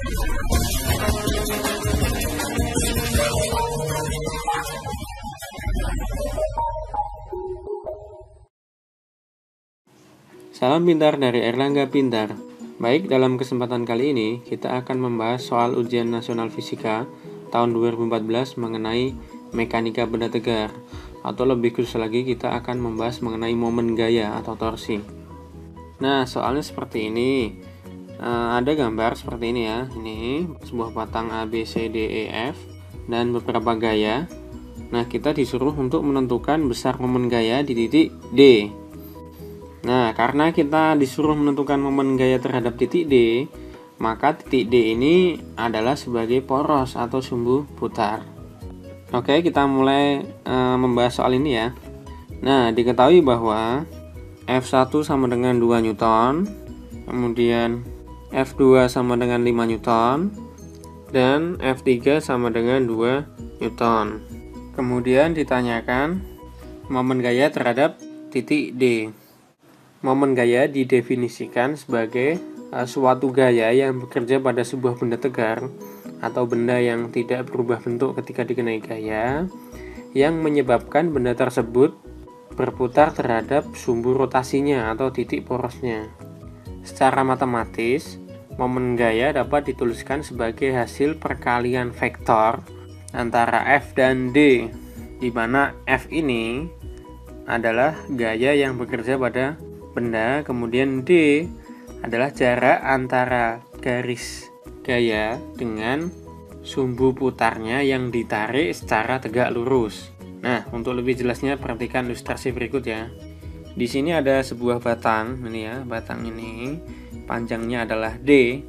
Salam pintar dari Erlangga Pintar. Baik, dalam kesempatan kali ini kita akan membahas soal ujian nasional fisika tahun 2014 mengenai mekanika benda tegar. Atau lebih khusus lagi kita akan membahas mengenai momen gaya atau torsi. Nah, soalnya seperti ini. Ada gambar seperti ini ya. Ini sebuah batang A, B, C, D, E, F dan beberapa gaya. Nah, kita disuruh untuk menentukan besar momen gaya di titik D. Nah, karena kita disuruh menentukan momen gaya terhadap titik D, maka titik D ini adalah sebagai poros atau sumbu putar. Oke, kita mulai membahas soal ini ya. Nah, diketahui bahwa F1 sama dengan 2 Newton, kemudian F2 sama dengan 5 Newton, dan F3 sama dengan 2 Newton. Kemudian ditanyakan momen gaya terhadap titik D. Momen gaya didefinisikan sebagai suatu gaya yang bekerja pada sebuah benda tegar atau benda yang tidak berubah bentuk ketika dikenai gaya, yang menyebabkan benda tersebut berputar terhadap sumbu rotasinya atau titik porosnya. Secara matematis, momen gaya dapat dituliskan sebagai hasil perkalian vektor antara F dan D, di mana F ini adalah gaya yang bekerja pada benda, kemudian D adalah jarak antara garis gaya dengan sumbu putarnya yang ditarik secara tegak lurus. Nah, untuk lebih jelasnya perhatikan ilustrasi berikut ya. Di sini ada sebuah batang, ini ya, batang ini panjangnya adalah D.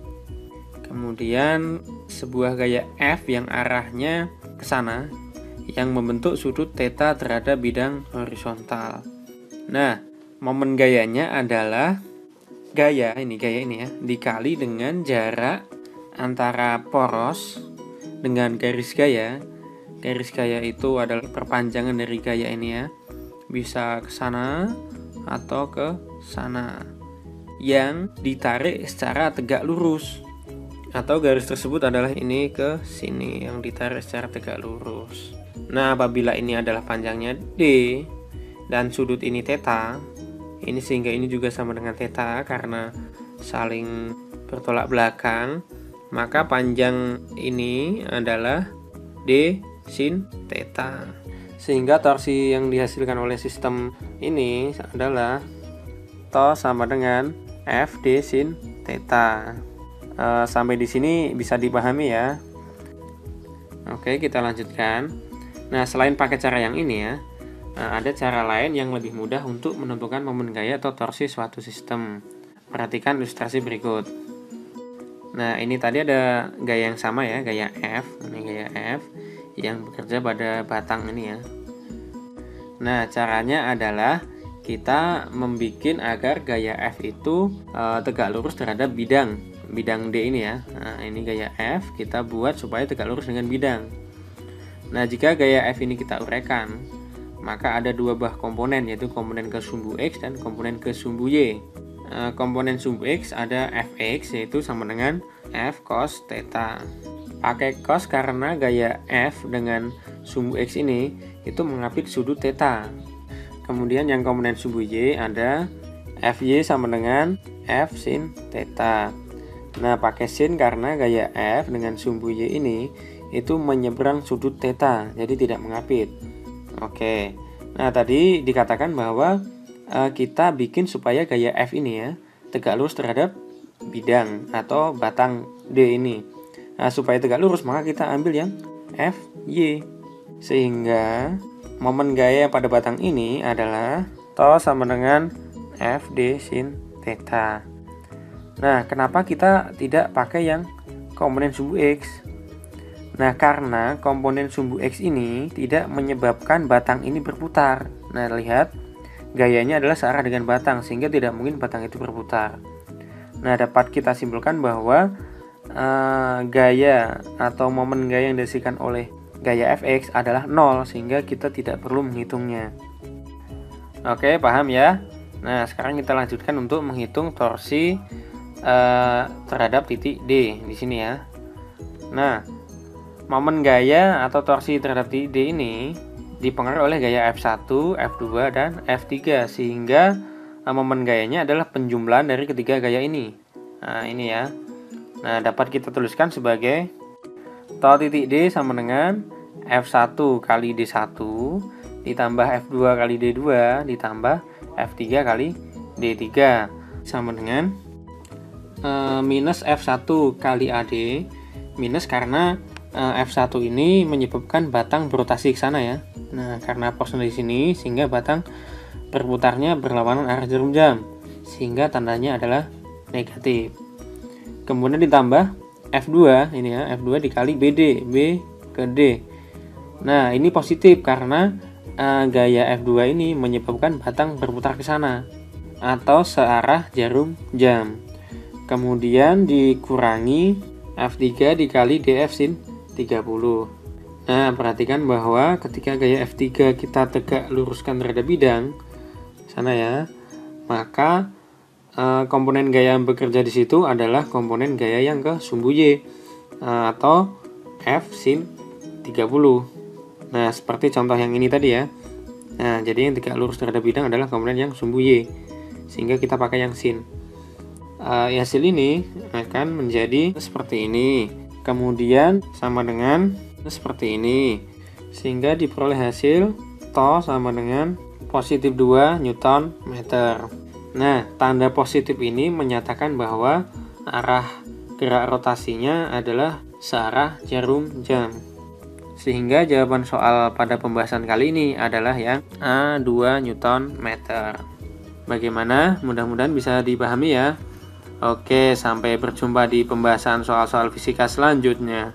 Kemudian sebuah gaya F yang arahnya ke sana yang membentuk sudut theta terhadap bidang horizontal. Nah, momen gayanya adalah gaya ini ya, dikali dengan jarak antara poros dengan garis gaya. Garis gaya itu adalah perpanjangan dari gaya ini ya, bisa ke sana atau ke sana, yang ditarik secara tegak lurus, atau garis tersebut adalah ini ke sini yang ditarik secara tegak lurus. Nah, apabila ini adalah panjangnya D dan sudut ini theta, ini sehingga ini juga sama dengan theta karena saling bertolak belakang, maka panjang ini adalah D sin theta. Sehingga torsi yang dihasilkan oleh sistem ini adalah TOS sama dengan F D sin theta. Sampai di sini bisa dipahami ya. Oke, kita lanjutkan. Nah, selain pakai cara yang ini ya, ada cara lain yang lebih mudah untuk menentukan momen gaya atau torsi suatu sistem. Perhatikan ilustrasi berikut. Nah, ini tadi ada gaya yang sama ya, gaya F. Ini gaya F yang bekerja pada batang ini ya. Nah, caranya adalah kita membuat agar gaya F itu tegak lurus terhadap bidang D ini ya. Nah, ini gaya F kita buat supaya tegak lurus dengan bidang. Nah, jika gaya F ini kita uraikan, maka ada dua buah komponen, yaitu komponen ke sumbu X dan komponen ke sumbu Y. Komponen sumbu X ada Fx, yaitu sama dengan F cos theta. Pakai cos karena gaya F dengan sumbu X ini itu mengapit sudut theta. Kemudian yang komponen sumbu Y ada Fy sama dengan F sin theta. Nah, pakai sin karena gaya F dengan sumbu Y ini itu menyeberang sudut theta, jadi tidak mengapit. Oke, nah tadi dikatakan bahwa kita bikin supaya gaya F ini ya tegak lurus terhadap bidang atau batang D ini. Nah, supaya tegak lurus maka kita ambil yang Fy, sehingga momen gaya pada batang ini adalah TOS sama dengan Fd sin theta. Nah, kenapa kita tidak pakai yang komponen sumbu X? Nah, karena komponen sumbu X ini tidak menyebabkan batang ini berputar. Nah, lihat, gayanya adalah searah dengan batang, sehingga tidak mungkin batang itu berputar. Nah, dapat kita simpulkan bahwa gaya atau momen gaya yang dihasilkan oleh gaya Fx adalah 0, sehingga kita tidak perlu menghitungnya. Oke, paham ya? Nah, sekarang kita lanjutkan untuk menghitung torsi terhadap titik D di sini ya. Nah, momen gaya atau torsi terhadap titik D ini dipengaruhi oleh gaya F1, F2, dan F3, sehingga momen gayanya adalah penjumlahan dari ketiga gaya ini. Nah, ini ya. Nah, dapat kita tuliskan sebagai tau titik D sama dengan F1 kali D1 ditambah F2 kali D2 ditambah F3 kali D3 sama dengan minus F1 kali AD, minus karena F1 ini menyebabkan batang berotasi ke sana ya. Nah, karena posnya di sini sehingga batang berputarnya berlawanan arah jarum jam, sehingga tandanya adalah negatif. Kemudian ditambah F2 ini ya, F2 dikali BD, B ke D. Nah, ini positif karena gaya F2 ini menyebabkan batang berputar ke sana atau searah jarum jam. Kemudian dikurangi F3 dikali DF sin 30. Nah, perhatikan bahwa ketika gaya F3 kita tegak luruskan terhadap bidang sana ya, maka komponen gaya yang bekerja di situ adalah komponen gaya yang ke sumbu Y atau F sin 30. Nah, seperti contoh yang ini tadi ya. Nah, jadi yang tegak lurus terhadap bidang adalah komponen yang sumbu Y, sehingga kita pakai yang sin. Hasil ini akan menjadi seperti ini, kemudian sama dengan seperti ini, sehingga diperoleh hasil to sama dengan positif 2 Newton meter. Nah, tanda positif ini menyatakan bahwa arah gerak rotasinya adalah searah jarum jam. Sehingga jawaban soal pada pembahasan kali ini adalah yang A 2 Newton meter. Bagaimana? Mudah-mudahan bisa dipahami ya. Oke, sampai berjumpa di pembahasan soal-soal fisika selanjutnya.